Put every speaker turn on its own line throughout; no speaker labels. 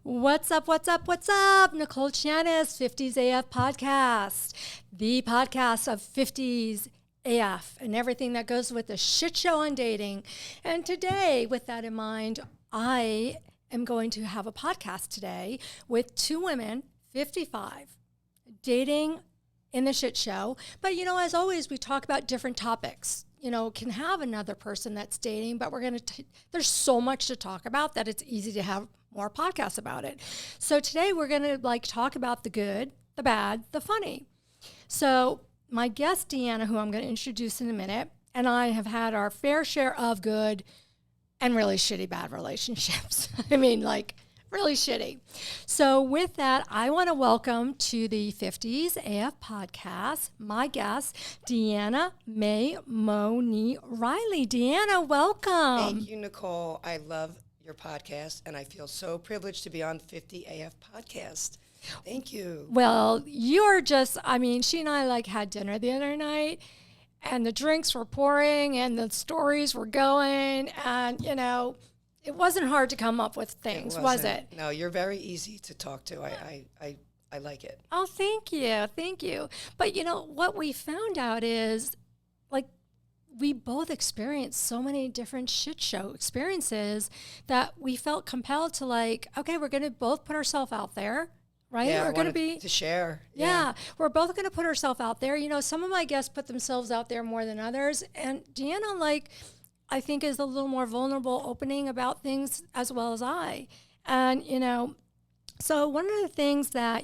What's up, what's up, what's up? Nicole Chanis, 50's AF podcast, the podcast of 50's AF and everything that goes with the shit show on dating. And today, with that in mind, I am going to have a podcast today with two women, 55, dating in the shit show. But, you know, as always, we talk about different topics. You know, can have another person that's dating, but we're going to, there's so much to talk about that it's easy to have more podcasts about it. So today we're going to talk about the good, the bad, the funny. So my guest, Deanna, who I'm going to introduce in a minute, and I have had our fair share of good and really shitty bad relationships. I mean, really shitty. So with that, I want to welcome to the 50's AF podcast, my guest, Deanna Maimone Riley. Deanna, welcome.
Thank you, Nicole. I love your podcast, and I feel so privileged to be on 50 AF podcast. Thank you.
Well, you're just, she and I had dinner the other night, and the drinks were pouring, and the stories were going, and, it wasn't hard to come up with things, was it?
No, you're very easy to talk to. I like it.
Oh, thank you. Thank you. But, what we found out is, we both experienced so many different shit show experiences that we felt compelled to okay, we're going to both put ourselves out there, right?
Yeah,
we're going to be
to share.
Yeah, we're both going to put ourselves out there. Some of my guests put themselves out there more than others, and Deanna, I think is a little more vulnerable, opening about things as well as I. And so one of the things that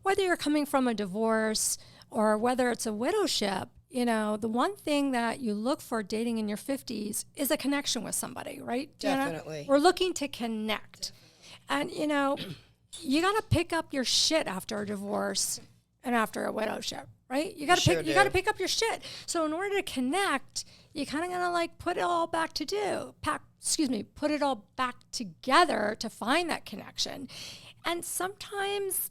whether you're coming from a divorce or whether it's a widowship, the one thing that you look for dating in your 50s is a connection with somebody, right, Deanna?
Definitely.
We're looking to connect. And, you got to pick up your shit after a divorce and after a widowship, right? You got to pick up your shit. So in order to connect, you kind of got to put it all back put it all back together to find that connection. And sometimes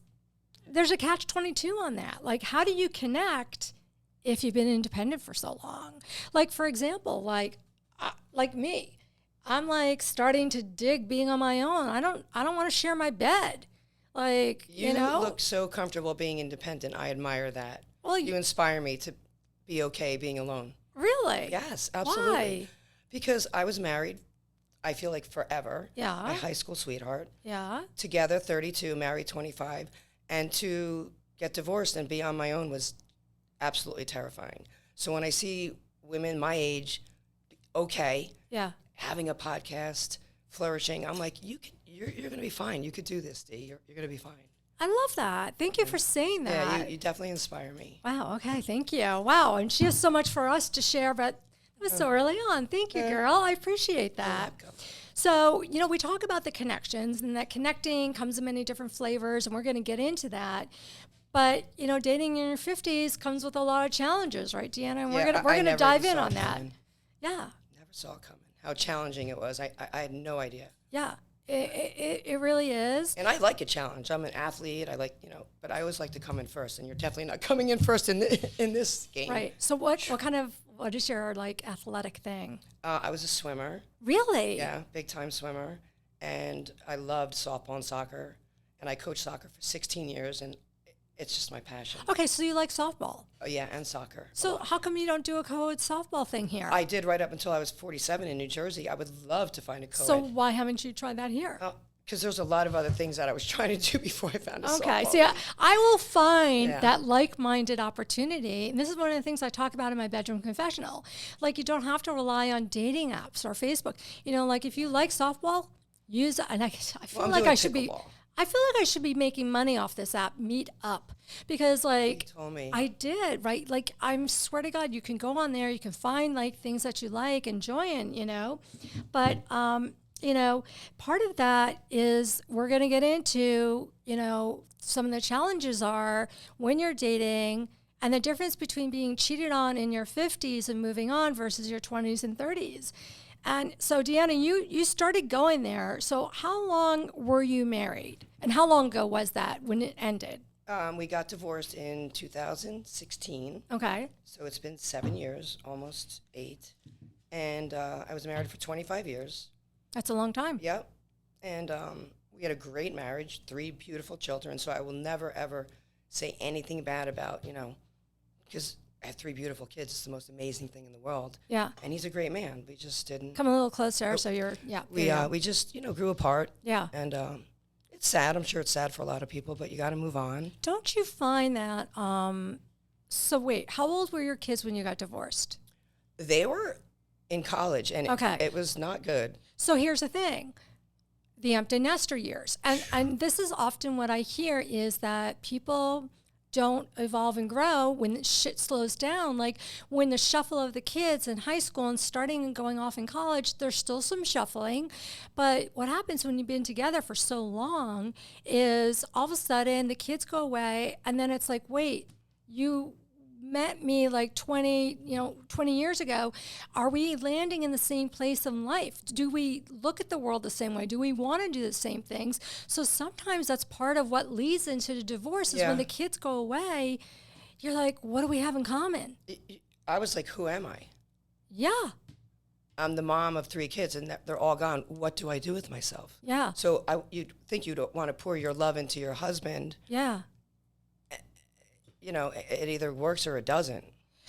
there's a catch-22 on that. How do you connect if you've been independent for so long? For example, me, I'm starting to dig being on my own. I don't want to share my bed.
You look so comfortable being independent. I admire that. Well, you inspire me to be okay being alone.
Really?
Yes, absolutely.
Why?
Because I was married, I feel like forever.
Yeah.
My high school sweetheart.
Yeah.
Together, 32, married 25. And to get divorced and be on my own was absolutely terrifying. So when I see women my age, having a podcast, flourishing, I'm like, you're going to be fine. You could do this, Dee. You're going to be fine.
I love that. Thank you for saying that.
Yeah, you definitely inspire me.
Wow. Okay. Thank you. Wow. And she has so much for us to share, but it was so early on. Thank you, girl. I appreciate that. So, we talk about the connections, and that connecting comes in many different flavors, and we're going to get into that. But, dating in your 50s comes with a lot of challenges, right, Deanna? And we're going to dive in on that. Yeah.
Never saw it coming. How challenging it was. I had no idea.
Yeah. It really is.
And I like a challenge. I'm an athlete. I like, but I always like to come in first, and you're definitely not coming in first in this game.
Right. So what is your athletic thing?
I was a swimmer.
Really?
Yeah, big time swimmer. And I loved softball and soccer, and I coached soccer for 16 years, and it's just my passion.
Okay, so you like softball?
Oh, yeah, and soccer.
So how come you don't do a co-ed softball thing here?
I did right up until I was 47 in New Jersey. I would love to find a co-ed.
So why haven't you tried that here?
Because there's a lot of other things that I was trying to do before I found a softball.
Okay, see, I will find that like-minded opportunity, and this is one of the things I talk about in my bedroom confessional. You don't have to rely on dating apps or Facebook. If you like softball, use it. And I feel like I should be... I feel like I should be making money off this app, Meet Up, because
you told me.
I did, right? I swear to God, you can go on there, you can find things that you like, enjoying, but part of that is we're going to get into, some of the challenges are when you're dating and the difference between being cheated on in your 50s and moving on versus your 20s and 30s. And so, Deanna, you started going there. So how long were you married? And how long ago was that when it ended?
We got divorced in 2016.
Okay.
So it's been 7 years, almost 8. And I was married for 25 years.
That's a long time.
Yep. And we had a great marriage, 3 beautiful children. So I will never, ever say anything bad about, because I have 3 beautiful kids. It's the most amazing thing in the world.
Yeah.
And he's a great man. We just didn't.
Come a little closer. So you're,
We just, grew apart.
Yeah.
And it's sad. I'm sure it's sad for a lot of people, but you got to move on.
Don't you find that, so wait, how old were your kids when you got divorced?
They were in college, and it was not good.
So here's the thing. The empty nester years. And this is often what I hear is that people don't evolve and grow when shit slows down. Like when the shuffle of the kids in high school and starting and going off in college, there's still some shuffling. But what happens when you've been together for so long is all of a sudden the kids go away and then it's like, wait, you met me like 20 years ago. Are we landing in the same place in life? Do we look at the world the same way? Do we want to do the same things? So sometimes that's part of what leads into the divorce is when the kids go away, you're like, what do we have in common?
I was like, who am I?
Yeah.
I'm the mom of 3 kids and they're all gone. What do I do with myself?
Yeah.
So you'd think you'd want to pour your love into your husband.
Yeah.
It either works or it doesn't.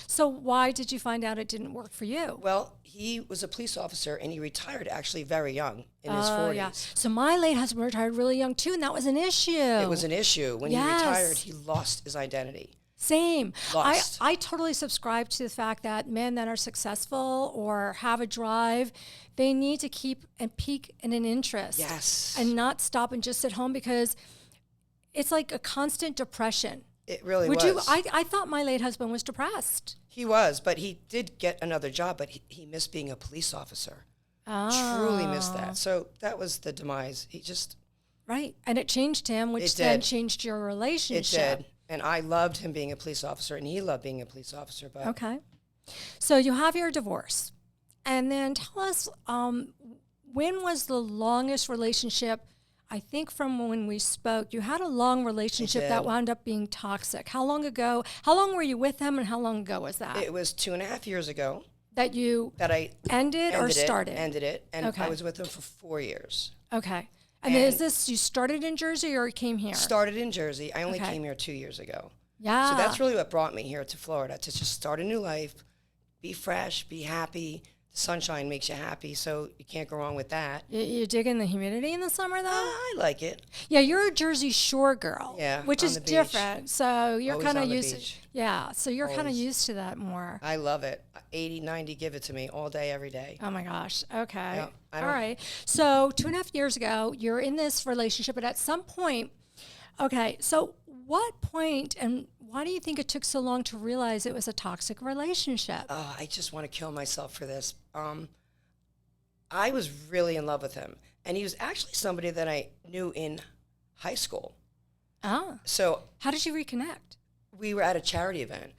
So why did you find out it didn't work for you?
Well, he was a police officer and he retired actually very young in his 40s. Yeah.
So my late husband retired really young too, and that was an issue.
It was an issue. When he retired, he lost his identity.
Same.
Lost.
I totally subscribe to the fact that men that are successful or have a drive, they need to keep and peak in an interest.
Yes.
And not stop and just sit home because it's like a constant depression.
It really was.
I thought my late husband was depressed.
He was, but he did get another job, but he missed being a police officer. Truly missed that. So that was the demise. He just...
Right. And it changed him, which then changed your relationship.
It did. And I loved him being a police officer, and he loved being a police officer. But
okay. So you have your divorce. And then tell us, when was the longest relationship? I think from when we spoke, you had a long relationship that wound up being toxic. How long were you with him and how long ago was that?
It was 2.5 years ago.
That I ended or started?
Ended it. And I was with him for 4 years.
Okay. And is this, you started in Jersey or came here?
Started in Jersey. I only came here 2 years ago.
Yeah.
So that's really what brought me here to Florida, to just start a new life, be fresh, be happy. Sunshine makes you happy, so you can't go wrong with that.
You digging the humidity in the summer, though?
I like it.
Yeah, you're a Jersey Shore girl, which is
different.
So you're kind of used
to
so you're kind of used to that more.
I love it. 80, 90, give it to me all day, every day.
Oh, my gosh. Okay.
Yeah,
all right. So 2.5 years ago, you're in this relationship, but at some point, so what point and why do you think it took so long to realize it was a toxic relationship?
I just want to kill myself for this. I was really in love with him. And he was actually somebody that I knew in high school.
Ah.
So
how did you reconnect?
We were at a charity event.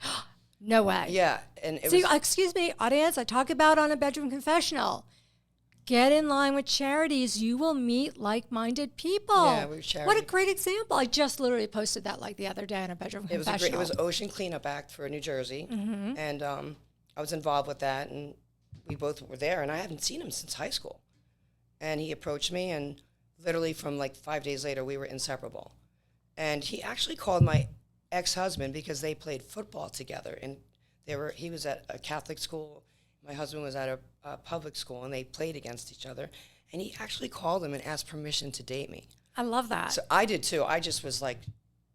No way.
Yeah. And
excuse me, audience, I talk about on a bedroom confessional. Get in line with charities. You will meet like-minded people.
Yeah, we were charity.
What a great example. I just literally posted that like the other day on a bedroom confessional.
It was Ocean Cleanup Act for New Jersey. Mm-hmm. And I was involved with that. And we both were there. And I haven't seen him since high school. And he approached me. And literally from like 5 days later, we were inseparable. And he actually called my ex-husband because they played football together. And he was at a Catholic school. My husband was at a public school, and they played against each other. And he actually called him and asked permission to date me.
I love that.
So I did, too. I just was, like,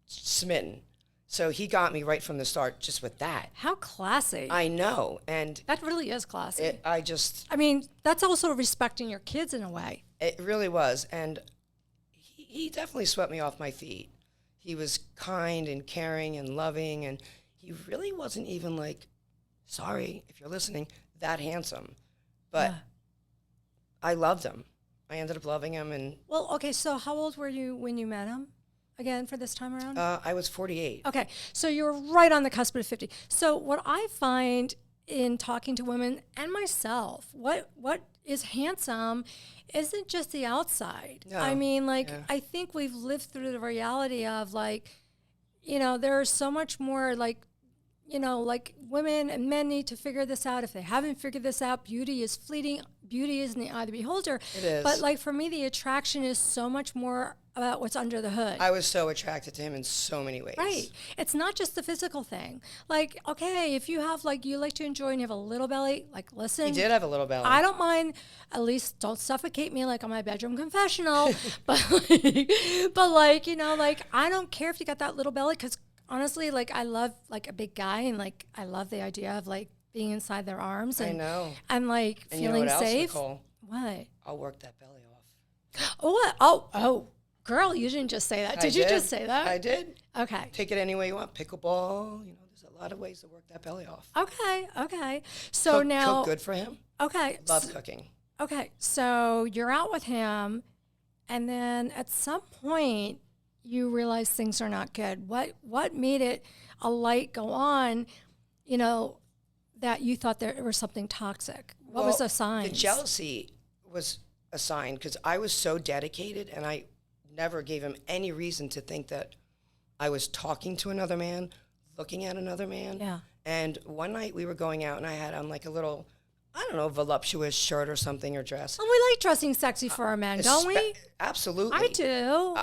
smitten. So he got me right from the start just with that.
How classy.
I know. And
that really is classy.
I
mean, that's also respecting your kids in a way.
It really was. And he definitely swept me off my feet. He was kind and caring and loving, and he really wasn't even, like, sorry if you're listening, that handsome. But I loved him. I ended up loving him. And
well, okay, so how old were you when you met him again for this time around?
I was 48.
Okay, so you're right on the cusp of 50. So what I find in talking to women and myself, what is handsome isn't just the outside.
No.
I mean, I think we've lived through the reality of there's so much more like women and men need to figure this out. If they haven't figured this out, beauty is fleeting. Beauty is in the eye of the beholder.
It is.
But like for me, the attraction is so much more about what's under the hood.
I was so attracted to him in so many ways.
Right. It's not just the physical thing. Like, okay, if you have like, you like to enjoy and you have a little belly, like listen.
He did have a little belly.
I don't mind. At least don't suffocate me like on my bedroom confessional. but like, like I don't care if you got that little belly, because honestly, like I love like a big guy, and like I love the idea of like being inside their arms. And,
I know.
And like
and
feeling
you know what
safe.
else, Nicole?
What?
I'll work that belly off.
Oh, what? Oh, girl, you didn't just say that. Did you just say that?
I did.
Okay.
Take it any way you want. Pickleball. There's a lot of ways to work that belly off.
Okay. So now.
Cook good for him.
Okay.
Love cooking.
Okay. So you're out with him, and then at some point you realize things are not good. What made it a light go on, that you thought there was something toxic? What was the sign?
The jealousy was a sign, because I was so dedicated, and I never gave him any reason to think that I was talking to another man, looking at another man.
Yeah.
And one night we were going out, and I had on like a little, I don't know, voluptuous shirt or something, or dress.
And we like dressing sexy for our men, don't we?
Absolutely.
I do.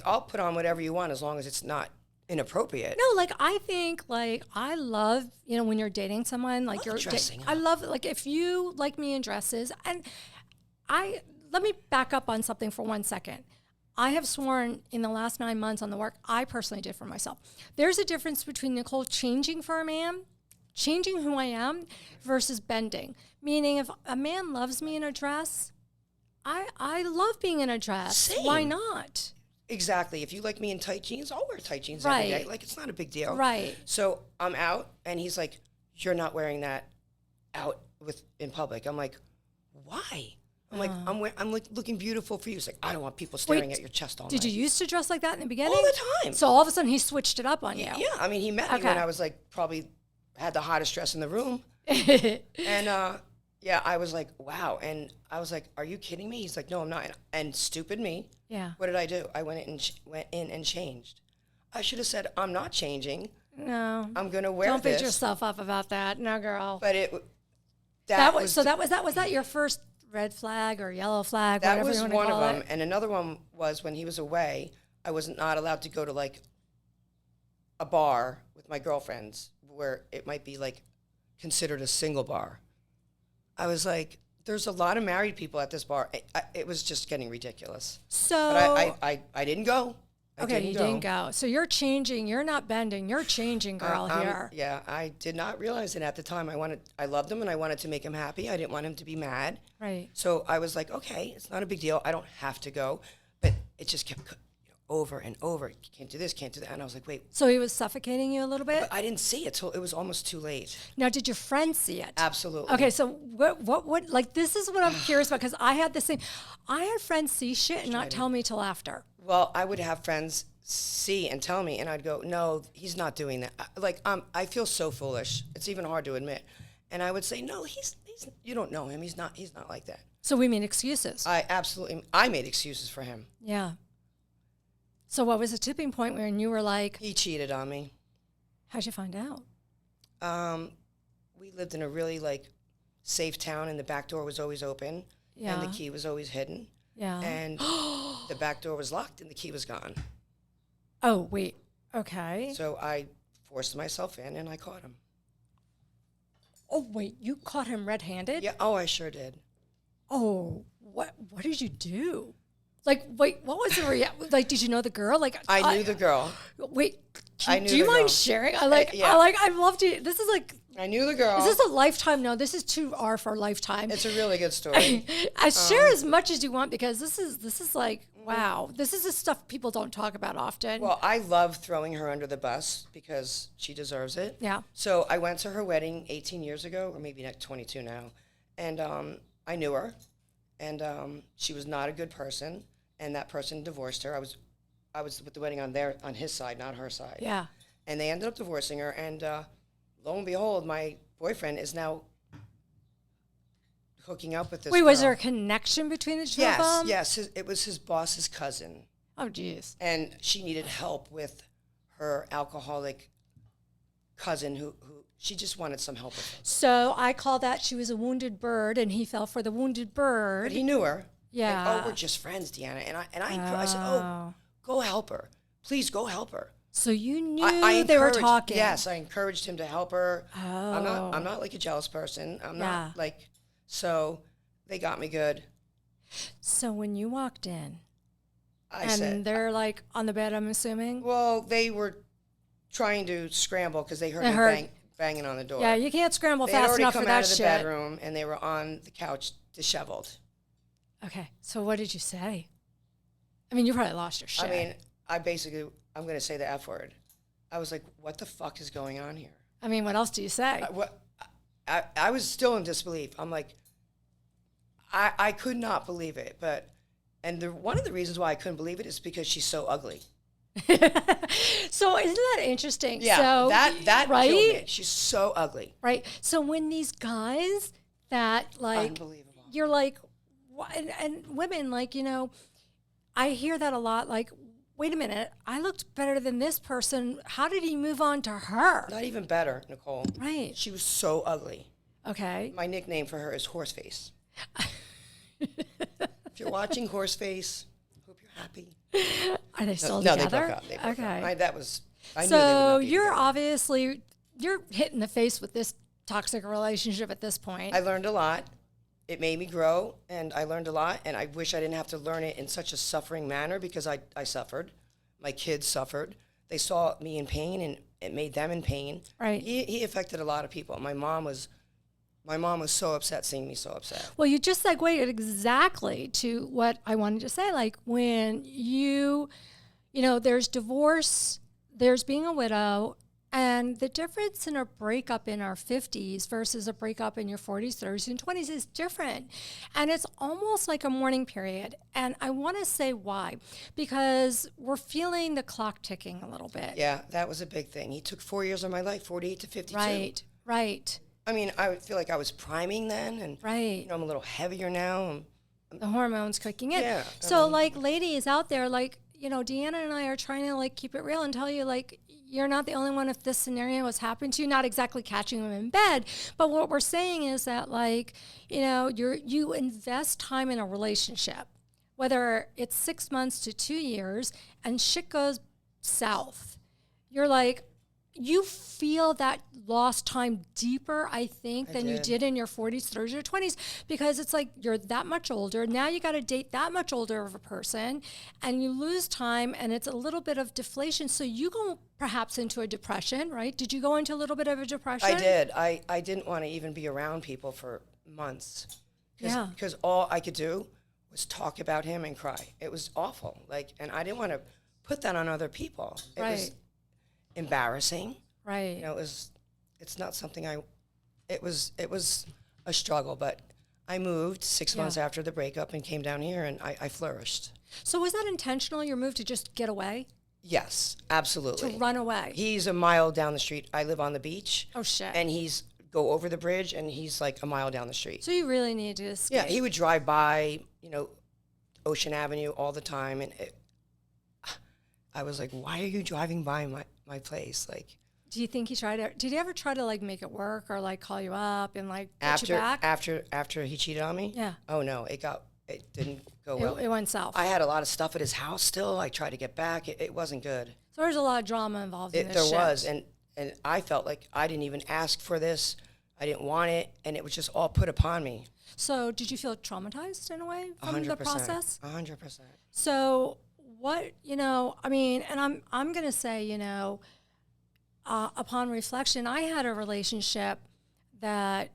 I'll put on whatever you want as long as it's not inappropriate.
No, like I think like I love, when you're dating someone, like you're
dressing
I
up.
love like if you like me in dresses, and let me back up on something for 1 second. I have sworn in the last 9 months on the work I personally did for myself. There's a difference between Nicole changing for a man, changing who I am, versus bending. Meaning if a man loves me in a dress, I love being in a dress.
Same.
Why not?
Exactly. If you like me in tight jeans, I'll wear tight jeans
Right.
every day. Like, it's not a big deal.
Right.
So I'm out, and he's like, "You're not wearing that out in public." I'm like, "Why?" I'm like, I'm like looking beautiful for you. He's like, "I don't want people staring at your chest all night."
Did you used to dress like that in the beginning?
All the time.
So all of a sudden he switched it up on you.
Yeah, I mean, he met me when I was like probably had the hottest dress in the room. And yeah, I was like, wow. And I was like, "Are you kidding me?" He's like, "No, I'm not." And stupid me.
Yeah.
What did I do? I went in and changed. I should have said, "I'm not changing.
No.
I'm gonna wear
Don't
this."
beat yourself up about that. No, girl.
But
was that your first red flag or yellow flag?
That
whatever
was
you want
one
to
of
call
them.
it.
And another one was when he was away, I was not allowed to go to like a bar with my girlfriends where it might be like considered a single bar. I was like, there's a lot of married people at this bar. It was just getting ridiculous.
So,
but I didn't go.
You didn't go. So you're changing. You're not bending. You're changing, girl, here.
Yeah, I did not realize it at the time. I loved him, and I wanted to make him happy. I didn't want him to be mad.
Right.
So I was like, okay, it's not a big deal. I don't have to go. But it just kept over and over. You can't do this, can't do that. And I was like, wait.
So he was suffocating you a little bit?
But I didn't see it till it was almost too late.
Now, did your friends see it?
Absolutely.
Okay, so what like, this is what I'm curious about, because I had the same. I had friends see shit and not tell me till after.
Well, I would have friends see and tell me, and I'd go, no, he's not doing that. I feel so foolish. It's even hard to admit. And I would say, no, he's you don't know him. He's not like that.
So we made excuses.
I made excuses for him.
Yeah. So what was the tipping point when you were like...
He cheated on me.
How'd you find out?
We lived in a really like safe town, and the back door was always open.
Yeah.
And the key was always hidden.
Yeah.
And the back door was locked and the key was gone.
Oh, wait. Okay.
So I forced myself in and I caught him.
Oh, wait. You caught him red-handed?
Yeah. Oh, I sure did.
Oh, what did you do? Like, wait, what was the reaction? Like, did you know the girl? Like,
I knew the girl.
Wait,
I knew
do you
the
mind
girl.
sharing?
Yeah.
I love to. This is like.
I knew the girl.
Is this a lifetime? No, this is 2R for a lifetime.
It's a really good story.
Share as much as you want, because this is like, wow. This is the stuff people don't talk about often.
Well, I love throwing her under the bus because she deserves it.
Yeah.
So I went to her wedding 18 years ago, or maybe 22 now, and I knew her, and she was not a good person, and that person divorced her. I was with the wedding on his side, not her side.
Yeah.
And they ended up divorcing her, and lo and behold, my boyfriend is now hooking up with this
Wait,
girl.
was there a connection between the two of them?
Yes. It was his boss's cousin.
Oh, geez.
And she needed help with her alcoholic cousin who she just wanted some help with him.
So I call that she was a wounded bird, and he fell for the wounded bird.
But he knew her.
Yeah.
And, we're just friends, Deanna. And I said, oh, go help her. Please go help her.
So you knew they were talking.
Yes, I encouraged him to help her.
Oh.
I'm not like a jealous person. I'm not like, so they got me good.
So when you walked in,
and
they're like on the bed, I'm assuming?
Well, they were trying to scramble because they heard me banging on the door.
Yeah, you can't scramble fast enough for that shit.
They had already come out of the bedroom, and they were on the couch disheveled.
Okay, so what did you say? I mean, you probably lost your shit.
I mean, I'm going to say the F word. I was like, what the fuck is going on here?
I mean, what else do you say?
I was still in disbelief. I'm like, I could not believe it. One of the reasons why I couldn't believe it is because she's so ugly.
So isn't that interesting?
Yeah,
so,
that
right?
killed me. She's so ugly.
Right. So when these guys that like,
unbelievable.
You're like, and women like, I hear that a lot. Like, wait a minute, I looked better than this person. How did he move on to her?
Not even better, Nicole.
Right.
She was so ugly.
Okay.
My nickname for her is Horseface. If you're watching Horseface, hope you're happy.
Are they still together?
No, they broke up. They broke up. I knew they would
so
not be
you're hit in the face with this toxic relationship at this point.
I learned a lot. It made me grow, and I learned a lot, and I wish I didn't have to learn it in such a suffering manner because I suffered. My kids suffered. They saw me in pain, and it made them in pain.
Right.
He affected a lot of people. My mom was so upset seeing me so upset.
Well, you just segued exactly to what I wanted to say. Like when there's divorce, there's being a widow, and the difference in a breakup in our 50s versus a breakup in your 40s, 30s, and 20s is different. And it's almost like a mourning period. And I want to say why. Because we're feeling the clock ticking a little bit.
Yeah, that was a big thing. He took 4 years of my life, 48 to 52.
Right.
I mean, I feel like I was priming then, and I'm a little heavier now.
The hormones kicking in.
Yeah.
So, ladies out there, Deanna and I are trying to, keep it real and tell you, you're not the only one if this scenario was happening to you, not exactly catching them in bed. But what we're saying is that, you invest time in a relationship, whether it's 6 months to 2 years, and shit goes south. You're like, you feel that lost time deeper, I think, than you did in your 40s, 30s, or 20s, because it's like you're that much older. Now you got to date that much older of a person, and you lose time, and it's a little bit of deflation. So you go perhaps into a depression, right? Did you go into a little bit of a depression?
I did. I didn't want to even be around people for months. Because all I could do was talk about him and cry. It was awful. And I didn't want to put that on other people. It was embarrassing.
Right.
It's not something it was a struggle, but I moved 6 months after the breakup and came down here, and I flourished.
So was that intentional, your move to just get away?
Yes, absolutely.
To run away?
He's a mile down the street. I live on the beach.
Oh, shit.
And go over the bridge, and he's like a mile down the street.
So you really need to escape.
Yeah, he would drive by, Ocean Avenue all the time, and I was like, why are you driving by my place?
Do you think did he ever try to make it work or call you up and get you back?
After he cheated on me?
Yeah.
Oh no, it didn't go well.
It went south.
I had a lot of stuff at his house still. I tried to get back. It wasn't good.
So there's a lot of drama involved in this shit.
There was, and I felt like I didn't even ask for this. I didn't want it, and it was just all put upon me.
So did you feel traumatized in a way from
100%,
the process?
100%.
So what, and I'm going to say, upon reflection, I had a relationship that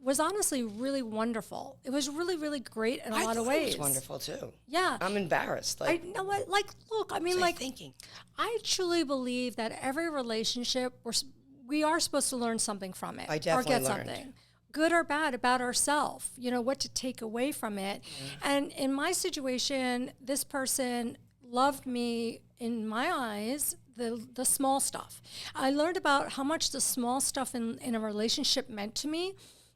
was honestly really wonderful. It was really, really great in a lot of ways.
It was wonderful too.
Yeah.
I'm embarrassed.
I know what, look, I mean,
thinking.
I truly believe that every relationship, we are supposed to learn something from it.
I definitely
or get
learned.
Something. Good or bad about ourselves, what to take away from it. Mm-hmm. And in my situation, this person loved me, in my eyes, the small stuff. I learned about how much the small stuff in a relationship meant to me.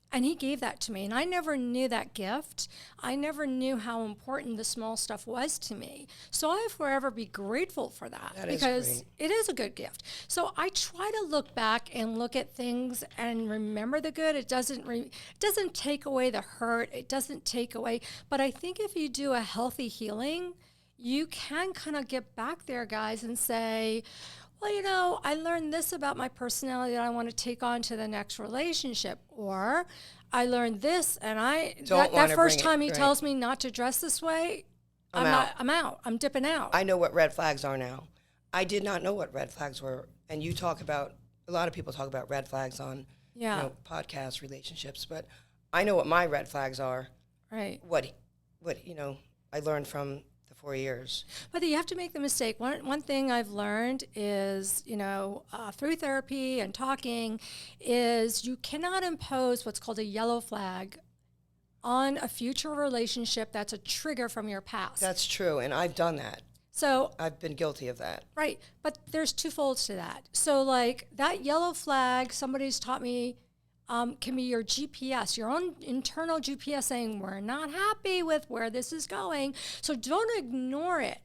And he gave that to me. And I never knew that gift. I never knew how important the small stuff was to me. So I will forever be grateful for that.
That
because
is great.
it is a good gift. So I try to look back and look at things and remember the good. It doesn't take away the hurt. It doesn't take away. But I think if you do a healthy healing, you can kind of get back there, guys, and say, well, I learned this about my personality that I want to take on to the next relationship. Or I learned this, and that first time he tells me not to dress this way, I'm out. I'm dipping out.
I know what red flags are now. I did not know what red flags were. And a lot of people talk about red flags on podcasts, relationships, but I know what my red flags are.
Right.
What I learned from 4 years.
But you have to make the mistake. One thing I've learned is, through therapy and talking, is you cannot impose what's called a yellow flag on a future relationship that's a trigger from your past.
That's true, and I've done that.
So
I've been guilty of that.
Right, but there's two folds to that. So like that yellow flag, somebody's taught me, can be your GPS, your own internal GPS saying, we're not happy with where this is going. So don't ignore it.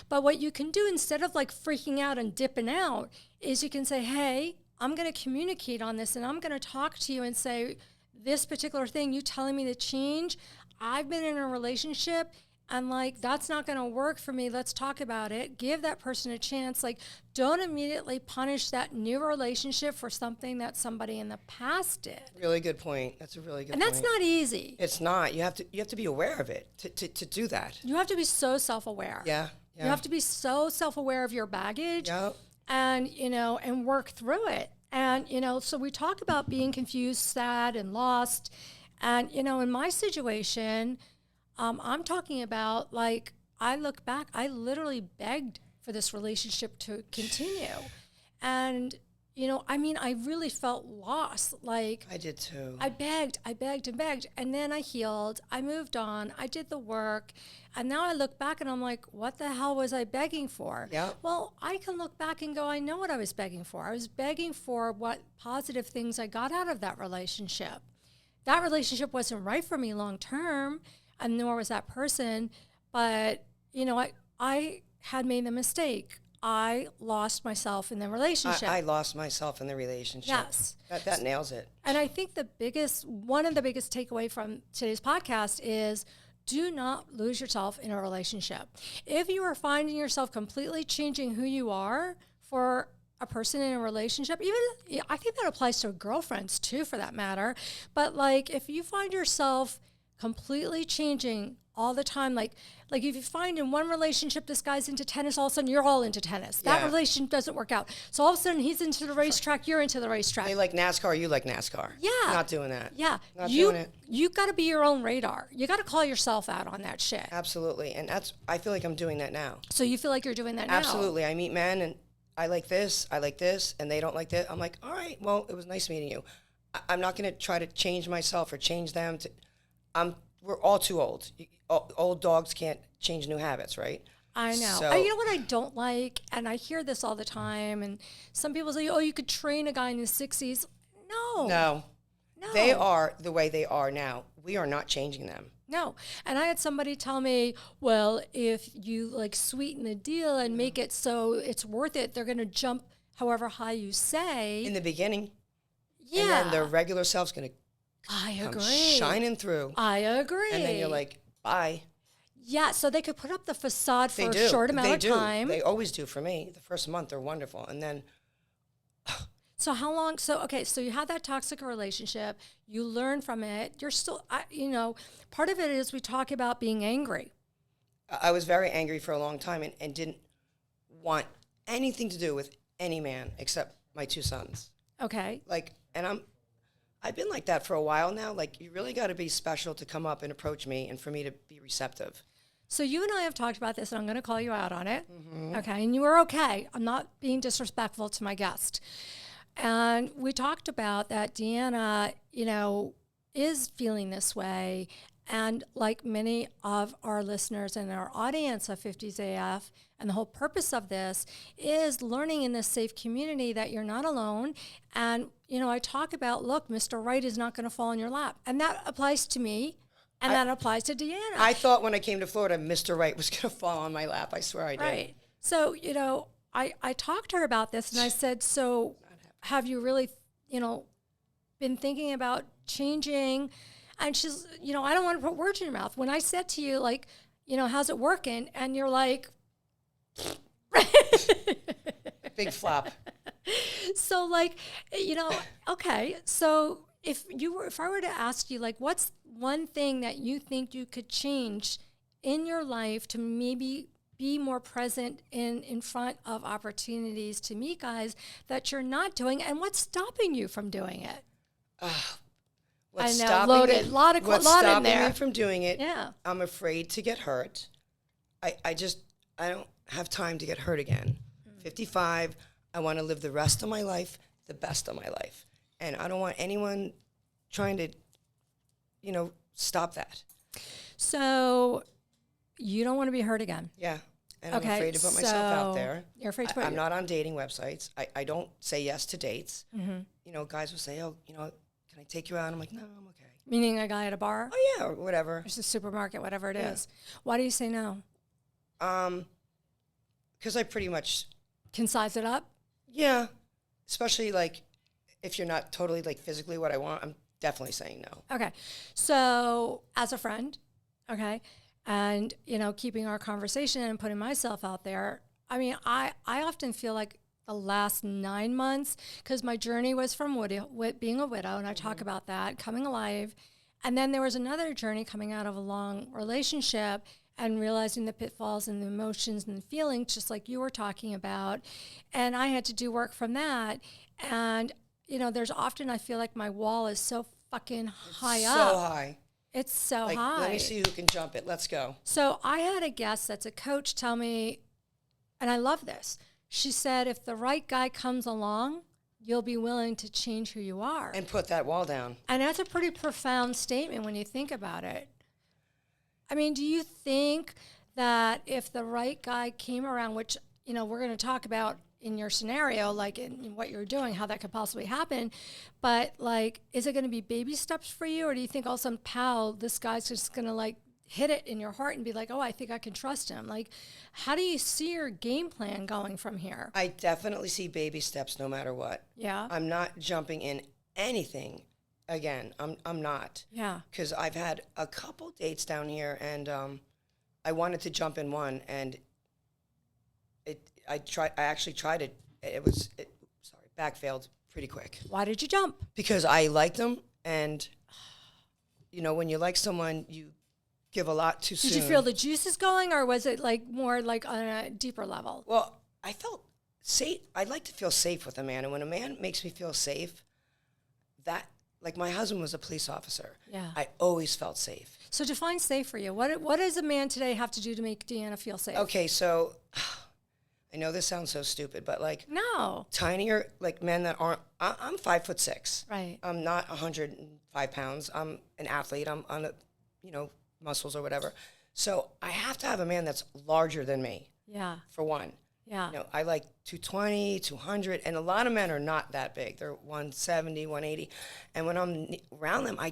But what you can do instead of like freaking out and dipping out is you can say, hey, I'm going to communicate on this and I'm going to talk to you and say, this particular thing, you telling me to change, I've been in a relationship and like, that's not going to work for me. Let's talk about it. Give that person a chance. Like, don't immediately punish that new relationship for something that somebody in the past did.
Really good point. That's a really good point.
And that's not easy.
It's not. You have to be aware of it to do that.
You have to be so self-aware.
Yeah.
You have to be so self-aware of your baggage.
Yep.
And, and work through it. And, so we talk about being confused, sad, and lost. And, in my situation, I'm talking about, like, I look back, I literally begged for this relationship to continue. And, I really felt lost. Like,
I did too.
I begged. And then I healed. I moved on. I did the work. And now I look back and I'm like, what the hell was I begging for?
Yep.
Well, I can look back and go, I know what I was begging for. I was begging for what positive things I got out of that relationship. That relationship wasn't right for me long term. And nor was that person, but, I had made the mistake. I lost myself in the relationship.
I lost myself in the relationship.
Yes.
That nails it.
And I think one of the biggest takeaway from today's podcast is do not lose yourself in a relationship. If you are finding yourself completely changing who you are for a person in a relationship, even, I think that applies to girlfriends too, for that matter. But like, if you find yourself completely changing all the time, like if you find in one relationship this guy's into tennis, all of a sudden you're all into tennis. That relationship doesn't work out. So all of a sudden he's into the racetrack, you're into the racetrack.
They like NASCAR, you like NASCAR.
Yeah.
Not doing that.
Yeah.
Not doing it.
You got to be your own radar. You got to call yourself out on that shit.
Absolutely. And I feel like I'm doing that now.
So you feel like you're doing that now?
Absolutely. I meet men and I like this, and they don't like that. I'm like, all right, well, it was nice meeting you. I'm not going to try to change myself or change them. We're all too old. Old dogs can't change new habits, right?
I know.
So,
you know what I don't like? And I hear this all the time. And some people say, oh, you could train a guy in his 60s. No.
They are the way they are now. We are not changing them.
No. And I had somebody tell me, well, if you like sweeten the deal and make it so it's worth it, they're going to jump however high you say.
In the beginning.
Yeah.
And then their regular self's going to
agree.
Shining through.
I agree.
And then you're like, bye.
Yeah, so they could put up the facade for a short amount of time.
They always do for me. The first month, they're wonderful. And then...
So how long? So you had that toxic relationship. You learn from it. You're still, part of it is we talk about being angry.
I was very angry for a long time and didn't want anything to do with any man except my two sons.
Okay.
I've been like that for a while now. Like, you really got to be special to come up and approach me and for me to be receptive.
So you and I have talked about this, and I'm going to call you out on it.
Mm-hmm.
Okay, and you were okay. I'm not being disrespectful to my guest. And we talked about that Deanna, is feeling this way. And like many of our listeners and our audience of 50s AF, and the whole purpose of this is learning in this safe community that you're not alone. And, you know, I talk about, look, Mr. Right is not going to fall in your lap. And that applies to me, and that applies to Deanna.
I thought when I came to Florida, Mr. Right was going to fall on my lap. I swear I did.
Right. So, you know, I talked to her about this, and I said, so have you really, you know, been thinking about changing? And she's, you know, I don't want to put words in your mouth. When I said to you, like, you know, how's it working? And you're like,
big flop.
So, like, you know, okay. So if I were to ask you, like, what's one thing that you think you could change in your life to maybe be more present in front of opportunities to meet guys that you're not doing, and what's stopping you from doing it?
What's
I know,
stopping
loaded.
me,
lot
what's
in
stopping
there.
me from doing it?
Yeah.
I'm afraid to get hurt. I don't have time to get hurt again. 55, I want to live the rest of my life, the best of my life. And I don't want anyone trying to, you know, stop that.
So you don't want to be hurt again.
Yeah. And I'm afraid to put myself out there.
You're afraid to put
I'm not on dating websites. I don't say yes to dates.
Mm-hmm.
You know, guys will say, oh, you know, can I take you out? I'm like, no, I'm okay.
Meaning a guy at a bar?
Oh, yeah, or whatever.
There's a supermarket, whatever it is. Why do you say no?
Because I pretty much...
Can size it up?
Yeah. Especially, like, if you're not totally, like, physically what I want, I'm definitely saying no.
Okay. So, as a friend, okay, and, you know, keeping our conversation and putting myself out there, I mean, I often feel like the last 9 months, because my journey was from being a widow, and I talk about that, coming alive, and then there was another journey coming out of a long relationship and realizing the pitfalls and the emotions and the feelings, just like you were talking about, and I had to do work from that, and, you know, there's often I feel like my wall is so fucking high up.
So high.
It's so
like,
high.
Let me see who can jump it. Let's go.
So I had a guest that's a coach tell me, and I love this. She said, if the right guy comes along, you'll be willing to change who you are.
And put that wall down.
And that's a pretty profound statement when you think about it. I mean, do you think that if the right guy came around, which, you know, we're going to talk about in your scenario, like in what you're doing, how that could possibly happen, but like, is it going to be baby steps for you? Or do you think all of a sudden, pal, this guy's just going to like hit it in your heart and be like, oh, I think I can trust him? Like, how do you see your game plan going from here?
I definitely see baby steps no matter what.
Yeah.
I'm not jumping in anything again. I'm not.
Yeah.
Because I've had a couple dates down here, and I wanted to jump in one, and I actually tried it. Backfailed pretty quick.
Why did you jump?
Because I liked them, and you know, when you like someone, you give a lot too soon.
Did you feel the juices going, or was it like more like on a deeper level?
Well, I felt safe. I like to feel safe with a man, and when a man makes me feel safe, that, like, my husband was a police officer.
Yeah.
I always felt safe.
So define safe for you. What does a man today have to do to make Deanna feel safe?
Okay, so I know this sounds so stupid, but like tinier, like men that aren't. I'm 5'6".
Right.
I'm not 105 pounds. I'm an athlete. I'm on muscles or whatever. So I have to have a man that's larger than me.
Yeah.
For one.
Yeah.
You know, I like 220, 200, and a lot of men are not that big. They're 170, 180. And when I'm around them, I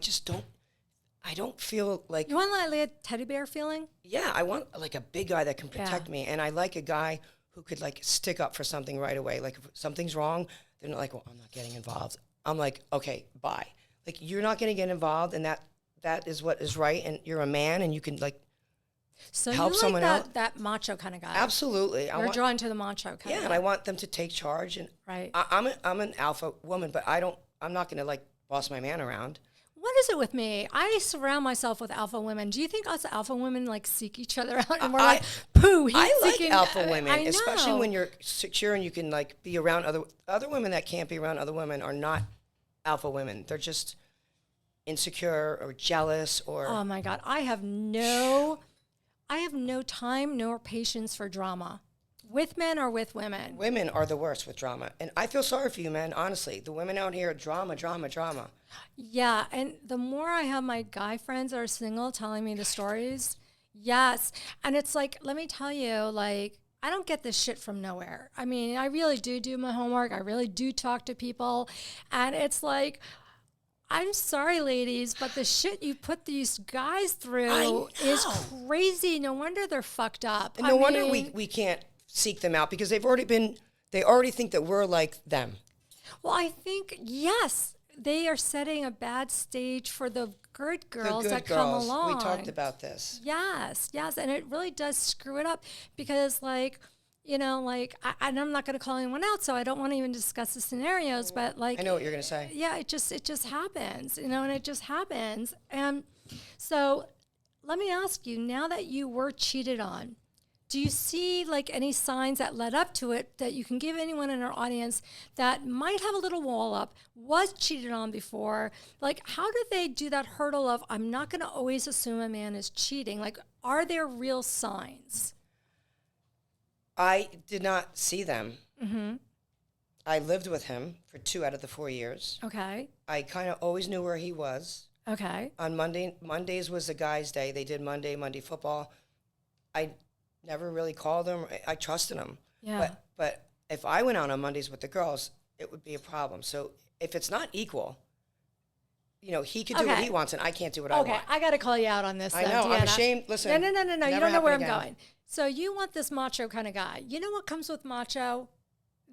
don't feel like...
You want like a teddy bear feeling?
Yeah, I want like a big guy that can protect me. And I like a guy who could like stick up for something right away. Like if something's wrong, they're not like, well, I'm not getting involved. I'm like, okay, bye. Like, you're not going to get involved, and that is what is right, and you're a man, and you can like...
So
help
you
someone
like
out.
that macho kind of guy.
Absolutely.
You're drawn to the macho kind of guy.
Yeah, and I want them to take charge. And
right.
I'm an alpha woman, but I'm not going to like boss my man around.
What is it with me? I surround myself with alpha women. Do you think us alpha women like seek each other out and we're like, poo, he's
I like
seeking,
alpha women,
I know.
especially when you're secure and you can like be around other women that can't be around other women are not alpha women. They're just insecure or jealous or...
Oh my God. I have no time nor patience for drama. With men or with women?
Women are the worst with drama. And I feel sorry for you, man, honestly. The women out here, drama, drama, drama.
Yeah, and the more I have my guy friends that are single telling me the stories, yes. And it's like, let me tell you, like, I don't get this shit from nowhere. I mean, I really do my homework. I really do talk to people. And it's like, I'm sorry, ladies, but the shit you put these guys through is crazy. No wonder they're fucked up.
And no wonder we can't seek them out because they already think that we're like them.
Well, I think, yes, they are setting a bad stage for the good girls that come along.
We talked about this.
Yes. And it really does screw it up because, like, you know, like, and I'm not going to call anyone out, so I don't want to even discuss the scenarios, but, like.
I know what you're going to say.
Yeah, it just happens, you know, and it just happens. And so let me ask you, now that you were cheated on, do you see, like, any signs that led up to it that you can give anyone in our audience that might have a little wall up, was cheated on before? Like, how do they do that hurdle of, I'm not going to always assume a man is cheating? Like, are there real signs?
I did not see them.
Mm-hmm.
I lived with him for 2 out of the 4 years.
Okay.
I kind of always knew where he was.
Okay.
On Mondays was the guys' day. They did Monday football. I never really called him. I trusted him.
Yeah.
But if I went out on Mondays with the girls, it would be a problem. So if it's not equal, you know, he could do what he wants and I can't do what I want.
Okay, I got to call you out on this.
I know.
Deanna.
I'm ashamed. Listen.
No. You don't know where I'm
again.
going. So you want this macho kind of guy. You know what comes with macho?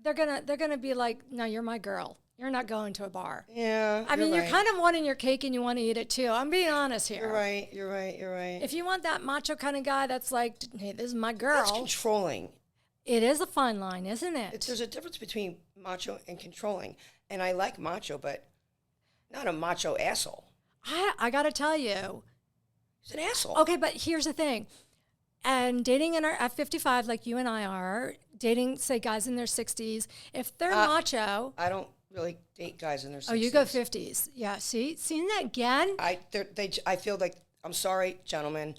They're gonna be like, no, you're my girl. You're not going to a bar.
Yeah.
I mean, you're kind of wanting your cake and you want to eat it too. I'm being honest here.
You're right.
If you want that macho kind of guy that's like, hey, this is my girl.
That's controlling.
It is a fine line, isn't it?
There's a difference between macho and controlling. And I like macho, but not a macho asshole.
I got to tell you.
He's an asshole.
Okay, but here's the thing. And dating at 55, like you and I are, dating, say, guys in their 60s, if they're macho.
I don't really date guys in their 60s.
Oh, you go 50s. Yeah, see? Seen that again?
I feel like, I'm sorry, gentlemen,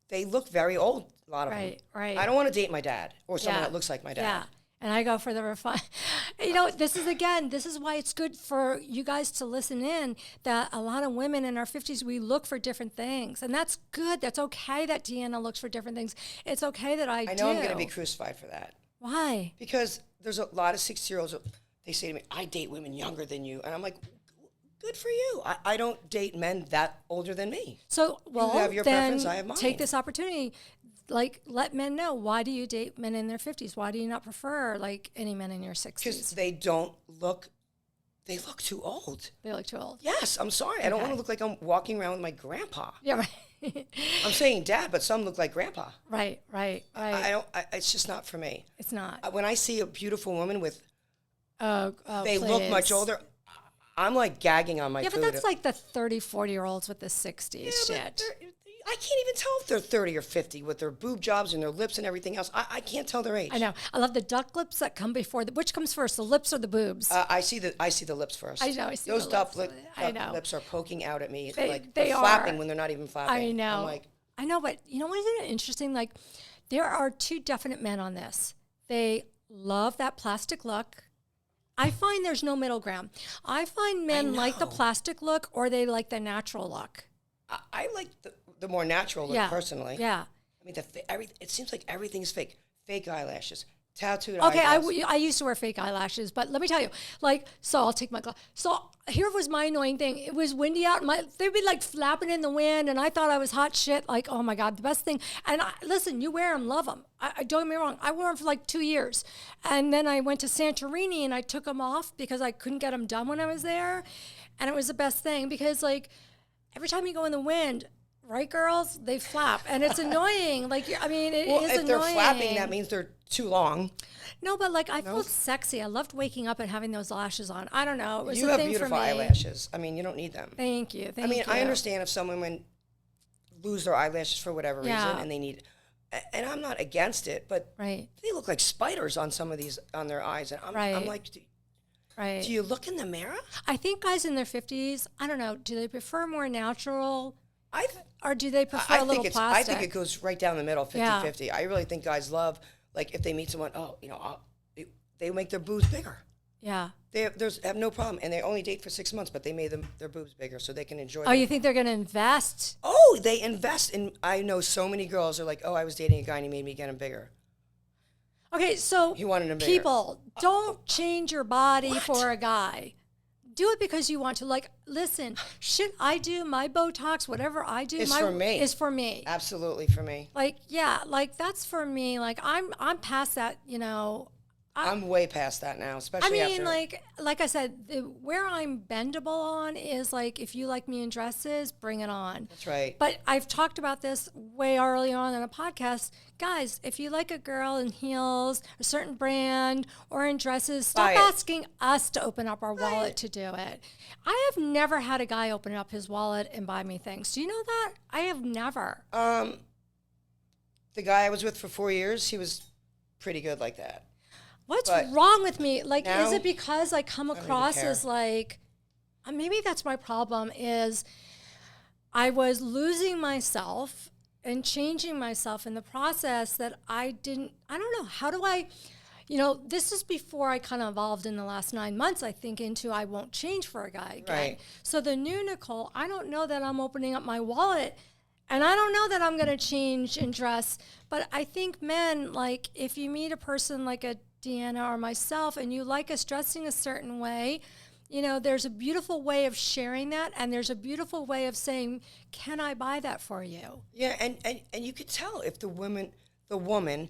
they look very old, a lot of them.
Right.
I don't want to date my dad or someone that looks like my dad.
Yeah. And I go for the refined. You know, this is why it's good for you guys to listen in, that a lot of women in our 50s, we look for different things. And that's good. That's okay that Deanna looks for different things. It's okay that I do.
I know I'm going to be crucified for that.
Why?
Because there's a lot of 60-year-olds, they say to me, I date women younger than you. And I'm like, good for you. I don't date men that older than me.
So, well,
you have your preference, I have mine.
Take this opportunity. Like, let men know, why do you date men in their 50s? Why do you not prefer, like, any men in your 60s?
Because they look too old.
They look too old.
Yes, I'm sorry. I don't want to look like I'm walking around with my grandpa.
Yeah, right.
I'm saying dad, but some look like grandpa.
Right.
It's just not for me.
It's not.
When I see a beautiful woman with,
they
look much older, I'm like gagging on my food.
Yeah, but that's like the 30, 40-year-olds with the 60s shit.
I can't even tell if they're 30 or 50 with their boob jobs and their lips and everything else. I can't tell their age.
I know. I love the duck lips that come before. Which comes first, the lips or the boobs?
I see the lips first.
I know. I see
those
duck
lips are poking out at me.
They
they're
are
flapping when they're not even flapping.
I know.
I'm like,
I know, but you know what isn't it interesting? Like, there are two definite men on this. They love that plastic look. I find there's no middle ground. I find men like the plastic look or they like the natural look.
I like the more natural look personally.
Yeah.
I mean, it seems like everything's fake. Fake eyelashes, tattooed
Okay,
eyebrows.
I used to wear fake eyelashes, but let me tell you, like, so I'll take my glass. So here was my annoying thing. It was windy out. They'd be like flapping in the wind, and I thought I was hot shit. Like, oh my God, the best thing. And listen, you wear them, love them. I don't get me wrong. I wore them for like 2 years. And then I went to Santorini and I took them off because I couldn't get them done when I was there. And it was the best thing because, like, every time you go in the wind, right, girls? They flap, and it's annoying. Like, I mean, it is annoying.
Well, if they're flapping, that means they're too long.
No, but like, I felt sexy. I loved waking up and having those lashes on. I don't know. It was
you
a
have
thing
beautiful
for me.
eyelashes. I mean, you don't need them.
Thank you.
I understand if some women lose their eyelashes for whatever reason, and they need. And I'm not against it, but they look like spiders on some of these on their eyes, and I'm like. Do you look in the mirror?
I think guys in their 50s, I don't know, do they prefer more natural? Or do they prefer a little plastic?
I think it goes right down the middle, 50-50. I really think guys love like if they meet someone, they make their boobs bigger.
Yeah.
They have no problem, and they only date for 6 months, but they made their boobs bigger so they can enjoy.
Oh, you think they're going to invest?
Oh, they invest in. I know so many girls are like, oh, I was dating a guy and he made me get him bigger.
Okay, so
he wanted him bigger.
People, don't change your body
What?
for a guy. Do it because you want to. Like, listen, shit I do, my Botox, whatever I do,
It's for me.
Is for me.
Absolutely for me.
Like, yeah, like that's for me. Like, I'm past that, you know.
I'm way past that now, especially after.
like I said, where I'm bendable on is like, if you like me in dresses, bring it on.
That's right.
But I've talked about this way early on in a podcast. Guys, if you like a girl in heels, a certain brand, or in dresses, stop asking us to open up our wallet to do it. I have never had a guy open up his wallet and buy me things. Do you know that? I have never.
The guy I was with for 4 years, he was pretty good like that.
What's wrong with me? Like,
now,
is it because I come across as like, maybe that's my problem, is I was losing myself and changing myself in the process that I don't know, how do I, this is before I kind of evolved in the last 9 months, I think, into I won't change for a guy again.
Right.
So the new Nicole, I don't know that I'm opening up my wallet, and I don't know that I'm going to change and dress, but I think men, like, if you meet a person like a Deanna or myself, and you like us dressing a certain way, there's a beautiful way of sharing that, and there's a beautiful way of saying, can I buy that for you?
Yeah, and you could tell if the woman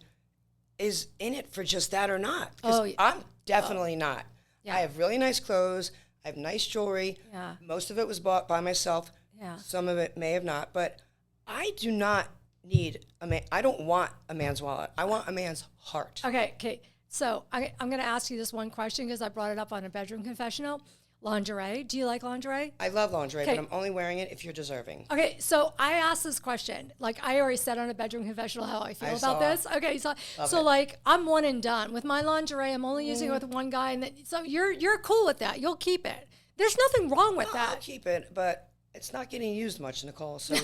is in it for just that or not. I'm definitely not. Yeah. I have really nice clothes. I have nice jewelry.
Yeah.
Most of it was bought by myself.
Yeah.
Some of it may have not, but I do not need a man. I don't want a man's wallet. I want a man's heart.
Okay. So I'm going to ask you this one question because I brought it up on a bedroom confessional. Lingerie. Do you like lingerie?
I love lingerie, but I'm only wearing it if you're deserving.
Okay, so I asked this question. Like, I already said on a bedroom confessional how I feel about this. Okay, so like, I'm one and done. With my lingerie, I'm only using it with one guy. And so you're cool with that. You'll keep it. There's nothing wrong with that.
I'll keep it, but it's not getting used much, Nicole. So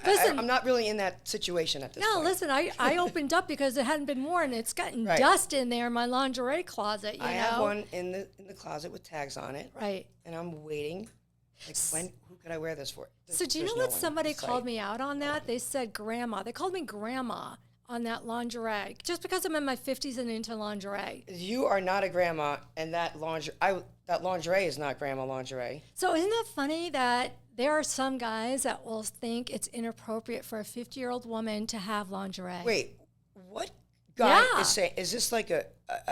listen,
I'm not really in that situation at this point.
No, listen, I opened up because it hadn't been worn. It's gotten dust in there in my lingerie closet. I
have one in the closet with tags on it.
Right.
And I'm waiting. Like, who could I wear this for?
So do you know what somebody called me out on that? They said grandma. They called me grandma on that lingerie just because I'm in my 50s and into lingerie.
You are not a grandma, and that lingerie is not grandma lingerie.
So isn't that funny that there are some guys that will think it's inappropriate for a 50-year-old woman to have lingerie?
Wait, what guy is saying? Is this like a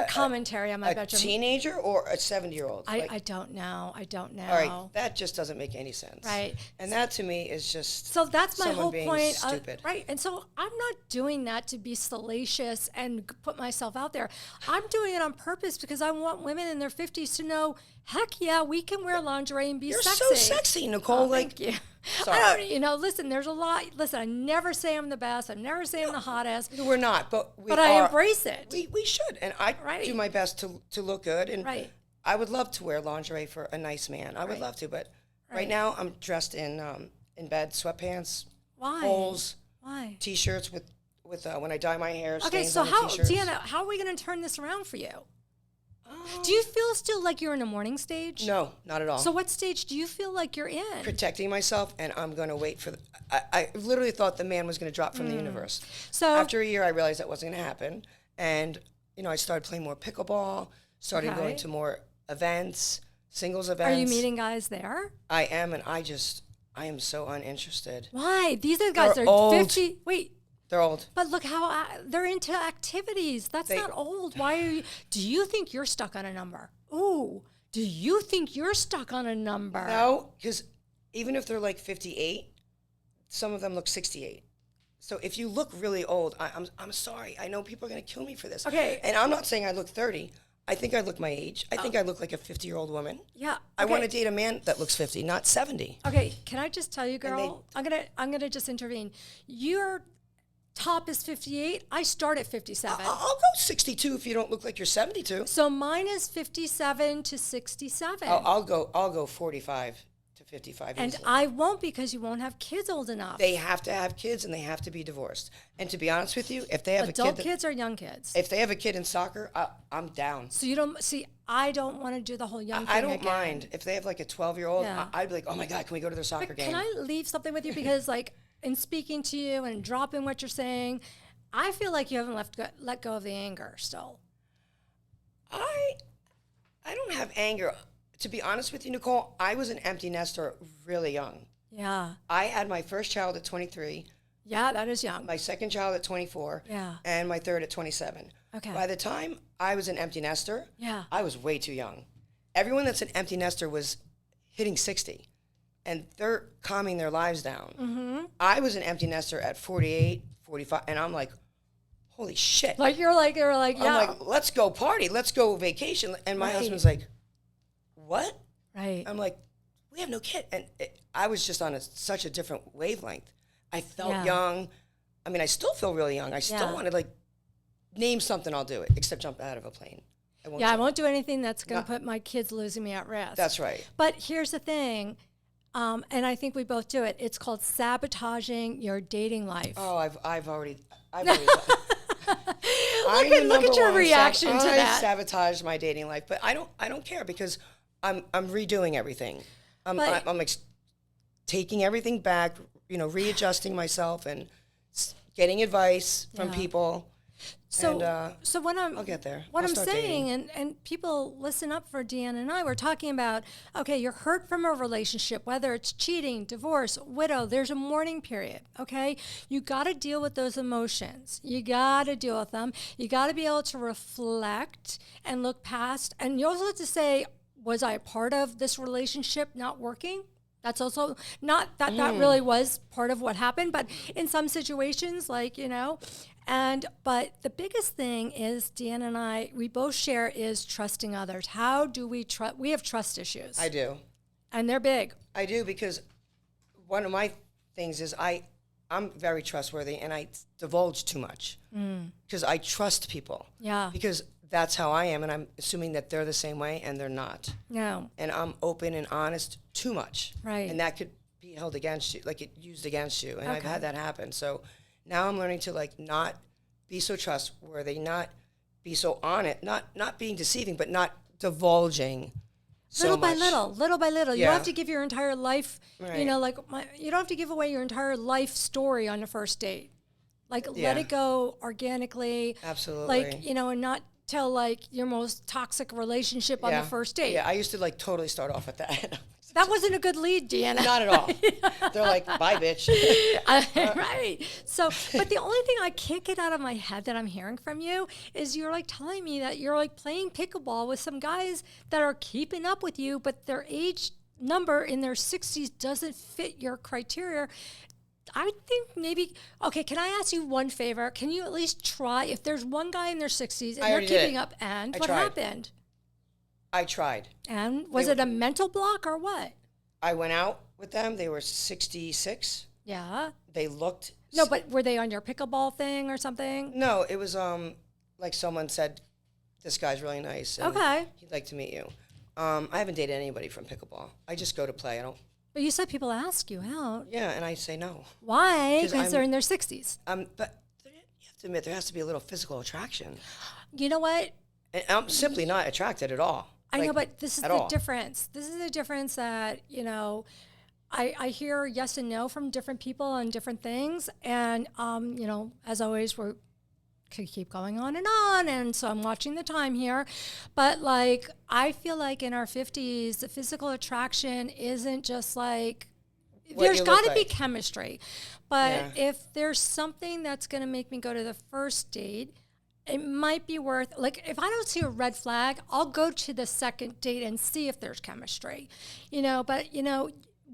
commentary on my bedroom?
A teenager or a 70-year-old?
I don't know. All
right, that just doesn't make any sense.
Right.
And that to me is just
so that's my whole point.
Stupid.
Right. And so I'm not doing that to be salacious and put myself out there. I'm doing it on purpose because I want women in their 50s to know, heck yeah, we can wear lingerie and be sexy.
You're so sexy, Nicole.
Thank you. Sorry. Listen, there's a lot. Listen, I never say I'm the best. I never say I'm the hottest.
We're not, but
I embrace it.
We should. And I do my best to look good. And I would love to wear lingerie for a nice man. I would love to, but right now I'm dressed in bed sweatpants.
Why?
Holes.
Why?
T-shirts with when I dye my hair.
Okay,
stains
so
on the t-shirts.
Deanna, how are we going to turn this around for you? Do you feel still like you're in a morning stage?
No, not at all.
So what stage do you feel like you're in?
Protecting myself, and I'm going to wait for I literally thought the man was going to drop from the universe.
So
after a year, I realized that wasn't going to happen. And, I started playing more pickleball, started going to more events, singles events.
Are you meeting guys there?
I am, and I am so uninterested.
Why? These are the guys that are
old.
50. Wait.
They're old.
But look how they're into activities. That's not old. Why are you? Do you think you're stuck on a number? Ooh. Do you think you're stuck on a number?
No, because even if they're like 58, some of them look 68. So if you look really old, I'm sorry. I know people are going to kill me for this.
Okay.
And I'm not saying I look 30. I think I look my age. I think I look like a 50-year-old woman.
Yeah. Okay.
I want to date a man that looks 50, not 70.
Okay. Can I just tell you, girl? I'm gonna just intervene. Your top is 58. I start at 57.
I'll go 62 if you don't look like you're 72.
So mine is 57 to 67.
I'll go 45 to 55
And
easily.
I won't, because you won't have kids old enough.
They have to have kids and they have to be divorced. And to be honest with you, if they have
Adult
a kid,
kids or young kids?
if they have a kid in soccer, I'm down.
So you don't see. I don't want to do the whole young thing
I don't
again.
mind if they have like a 12-year-old.
Yeah.
I'd be like, oh my God, can we go to their soccer game?
Can I leave something with you? Because like in speaking to you and dropping what you're saying, I feel like you haven't let go of the anger still.
I don't have anger. To be honest with you, Nicole, I was an empty nester really young.
Yeah.
I had my first child at 23,
Yeah, that is young.
my second child at 24,
Yeah.
and my third at 27.
Okay.
By the time I was an empty nester,
Yeah.
I was way too young. Everyone that's an empty nester was hitting 60, and they're calming their lives down.
Mm-hmm.
I was an empty nester at 48, 45, and I'm like, holy shit.
Like you're like yeah.
I'm like, let's go party, let's go vacation. And my
Right.
husband's like, what?
Right.
I'm like, we have no kid. And I was just on such a different wavelength. I felt
Yeah.
young. I mean, I still feel really young. I still
Yeah.
want to like name something, I'll do it, except jump out of a plane. I
I won't do anything that's going
No.
to put my kids losing me at risk.
That's right.
But here's the thing, and I think we both do it. It's called sabotaging your dating life.
Oh, I've already
Look at your reaction to that.
I sabotaged my dating life, but I don't care because I'm redoing everything. I'm like taking everything back, readjusting myself and getting advice from people.
So,
and,
so what
I'll get there.
What
I'll
I'm
start
saying,
dating.
and people listen up for Deanna and I, we're talking about, okay, you're hurt from a relationship, whether it's cheating, divorce, widow, there's a mourning period, okay? You got to deal with those emotions. You got to deal with them. You got to be able to reflect and look past. And you also have to say, was I a part of this relationship not working? That's also not that really was part of what happened, but in some situations, but the biggest thing is Deanna and I, we both share is trusting others. How do we trust? We have trust issues.
I do.
And they're big.
I do because one of my things is I'm very trustworthy and I divulge too much because I trust people.
Yeah.
Because that's how I am, and I'm assuming that they're the same way, and they're not.
No.
And I'm open and honest too much.
Right.
And that could be held against you, like it used against you. And I've
Okay.
had that happen. So now I'm learning to not be so trustworthy, not be so on it, not being deceiving, but not divulging so
Little
much.
by little. You
Yeah.
don't have to give your entire life,
Right.
you don't have to give away your entire life story on the first date. Let
Yeah.
it go organically.
Absolutely.
And not tell your most toxic relationship on the first date.
Yeah, I used to totally start off with that.
That wasn't a good lead, Deanna.
Not at all. They're like, bye, bitch.
Right. So, but the only thing I can't get out of my head that I'm hearing from you is you're telling me that you're playing pickleball with some guys that are keeping up with you, but their age number in their 60s doesn't fit your criteria. I think maybe, okay, can I ask you one favor? Can you at least try, if there's one guy in their 60s and
I
they're
already did
keeping
it.
up, and
I
what
tried.
happened?
I tried.
And was it a mental block or what?
I went out with them. They were 66.
Yeah.
They looked...
No, but were they on your pickleball thing or something?
No, it was like someone said, this guy's really nice. And
Okay.
he'd like to meet you. I haven't dated anybody from pickleball. I just go to play. I don't...
But you said people ask you out.
Yeah, and I say no.
Why?
'Cause
Because they're in their 60s.
But you have to admit, there has to be a little physical attraction.
You know what?
And I'm simply not attracted at all.
I know, but this is
at
the
all.
difference. This is the difference that, I hear yes and no from different people on different things. And, as always, we could keep going on. And so I'm watching the time here. But, I feel like in our 50s, the physical attraction isn't just there's
you
got
look
to be
like.
chemistry. But
Yeah.
if there's something that's going to make me go to the first date, it might be worth, if I don't see a red flag, I'll go to the second date and see if there's chemistry, but,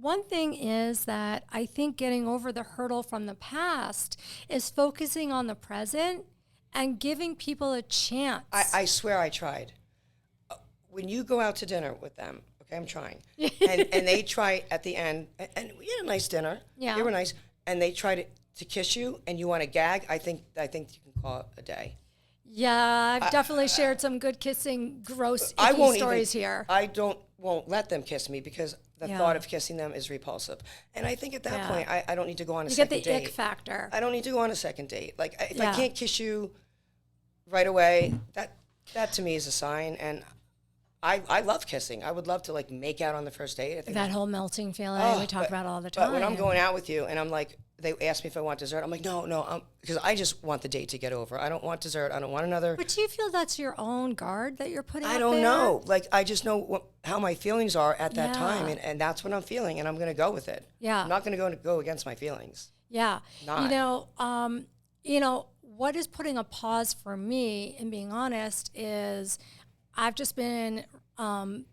one thing is that I think getting over the hurdle from the past is focusing on the present and giving people a chance.
I swear I tried. When you go out to dinner with them, okay, I'm trying, and they try at the end, and we had a nice dinner.
Yeah.
They were nice, and they try to kiss you, and you want to gag. I think you can call it a day.
Yeah, I've definitely shared some good kissing, gross,
I
icky
won't
stories
even,
here.
I won't let them kiss me because The thought of kissing them is repulsive. And I think at that point, I don't need to go on a
you
second
get
date.
the ick factor.
I don't need to go on a second date. Like, if I can't kiss you right away, that to me is a sign. And I love kissing. I would love to, like, make out on the first date. I think
that whole melting feeling we talk about all the time.
But when I'm going out with you and I'm like, they ask me if I want dessert, I'm like, no, because I just want the date to get over. I don't want dessert. I don't want another.
But do you feel that's your own guard that you're putting
I
up
don't
there?
know. Like, I just know how my feelings are at that time, and that's what I'm feeling, and I'm going to go with it.
Yeah.
I'm not going to go against my feelings.
Yeah.
Not.
You know, what is putting a pause for me, and being honest, is I've just been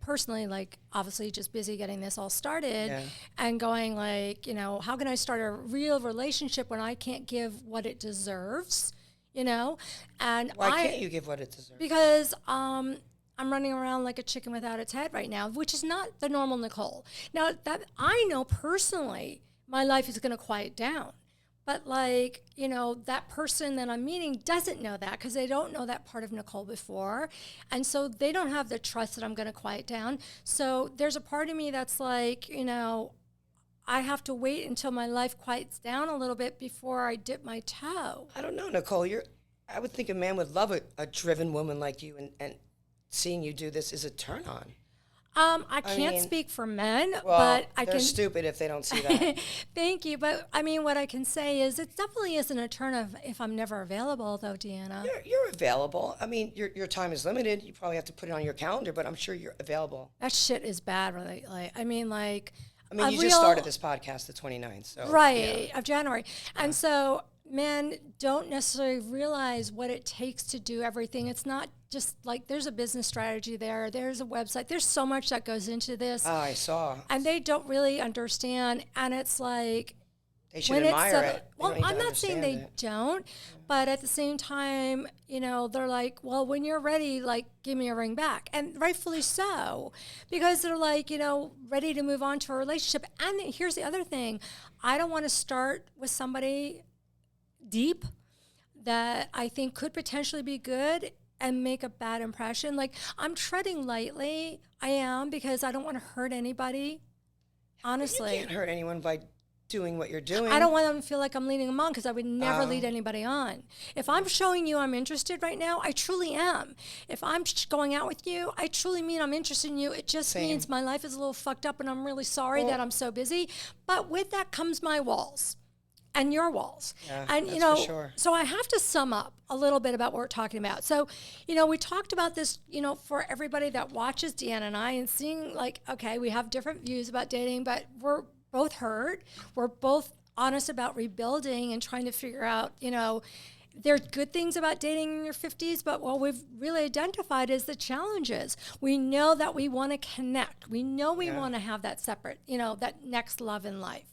personally, like, obviously just busy getting this all started and going, like, you know, how can I start a real relationship when I can't give what it deserves, you know? And
Why can't you give what it deserves?
Because I'm running around like a chicken without its head right now, which is not the normal Nicole. Now, that I know personally my life is going to quiet down. But, like, you know, that person that I'm meeting doesn't know that because they don't know that part of Nicole before. And so they don't have the trust that I'm going to quiet down. So there's a part of me that's like, you know, I have to wait until my life quiets down a little bit before I dip my toe.
I don't know, Nicole. I would think a man would love a driven woman like you, and seeing you do this is a turn on.
I can't speak for men,
well,
but I
they're
can.
stupid if they don't see that.
Thank you, but I mean, what I can say is it definitely isn't a turn of if I'm never available, though, Deanna.
You're available. I mean, your time is limited. You probably have to put it on your calendar, but I'm sure you're available.
That shit is bad, really. I mean,
you just started this podcast the 29th, so
of January, and so men don't necessarily realize what it takes to do everything. It's not just like there's a business strategy there. There's a website. There's so much that goes into this.
Oh, I saw.
And they don't really understand. And it's like,
they should admire it.
Well, I'm not saying they don't, but at the same time, you know, they're like, well, when you're ready, like, give me a ring back. And rightfully so, because they're like, you know, ready to move on to a relationship. And here's the other thing. I don't want to start with somebody deep that I think could potentially be good and make a bad impression. Like, I'm treading lightly. I am, because I don't want to hurt anybody. Honestly.
You can't hurt anyone by doing what you're doing.
I don't want them to feel like I'm leading them on, because I would never lead anybody on. If I'm showing you I'm interested right now, I truly am. If I'm going out with you, I truly mean I'm interested in you. It just means my life is a little fucked up and I'm really sorry that I'm so busy. But with that comes my walls. And your walls.
Yeah,
and,
that's
you know,
for sure.
So I have to sum up a little bit about what we're talking about. So, you know, we talked about this, you know, for everybody that watches Deanna and I, and seeing, like, okay, we have different views about dating, but we're both hurt. We're both honest about rebuilding and trying to figure out, you know, there's good things about dating in your 50s, but what we've really identified is the challenges. We know that we want to connect. We know we want to have that separate, you know, that next love in life.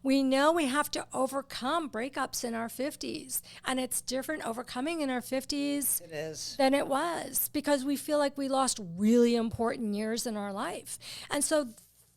We know we have to overcome breakups in our 50s, and it's different overcoming in our 50s than it was, because we feel like we lost really important years in our life. And so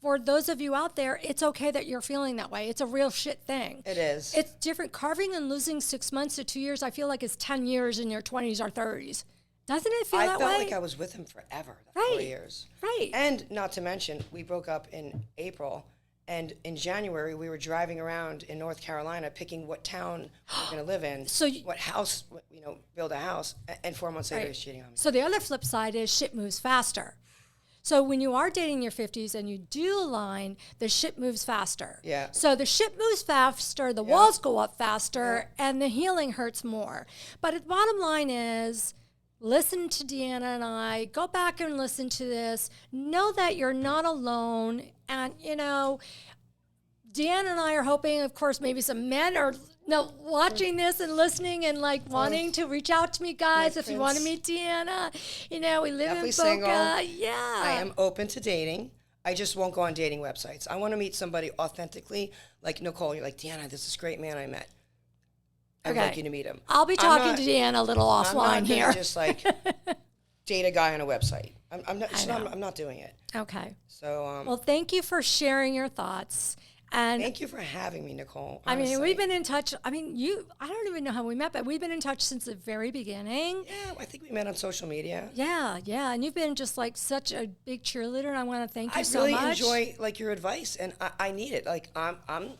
for those of you out there, it's okay that you're feeling that way. It's a real shit thing.
It is.
It's different. Carving and losing 6 months to 2 years, I feel like it's 10 years in your 20s or 30s. Doesn't it feel that way?
I felt like I was with him forever, 4 years.
Right.
And not to mention, we broke up in April. And in January, we were driving around in North Carolina, picking what town we were going to live in, what house, you know, build a house. And 4 months later, he's cheating on me.
So the other flip side is shit moves faster. So when you are dating your 50s and you do align, the shit moves faster.
Yeah.
So the shit moves faster, the walls go up faster, and the healing hurts more. But the bottom line is, listen to Deanna and I. Go back and listen to this. Know that you're not alone. And, you know, Deanna and I are hoping, of course, maybe some men are watching this and listening and, like, wanting to reach out to me, guys. If you want to meet Deanna, you know, we live in Boca.
Single.
Yeah.
I am open to dating. I just won't go on dating websites. I want to meet somebody authentically. Like Nicole, you're like, Deanna, this is a great man I met. I'd like you to meet him.
I'll be talking to Deanna a little offline here.
I'm not just like date a guy on a website. I'm not doing it.
Okay.
So
well, thank you for sharing your thoughts. And
thank you for having me, Nicole.
I mean,
honestly.
we've been in touch. I mean, I don't even know how we met, but we've been in touch since the very beginning.
Yeah, I think we met on social media.
Yeah, yeah. And you've been just like such a big cheerleader. And I want to thank you so
I really
much.
enjoy like your advice, and I need it. Like I'm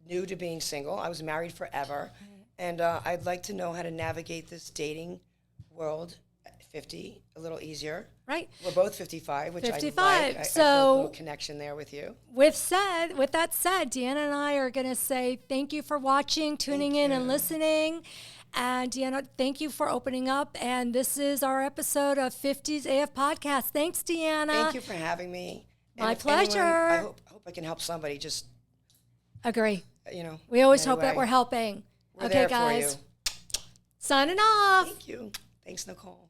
new to being single. I was married forever, and I'd like to know how to navigate this dating world at 50 a little easier.
Right.
We're both 55, which
55.
I like. I feel a little connection there with you.
With that said, Deanna and I are going to say thank you for watching, tuning in, and listening. And Deanna, thank you for opening up. And this is our episode of 50's AF Podcast. Thanks, Deanna.
Thank you for having me. And
My pleasure.
I hope I can help somebody. Just
Agree.
We
always hope that we're helping.
We're
okay,
there
guys.
for you.
Signing off.
Thank you. Thanks, Nicole.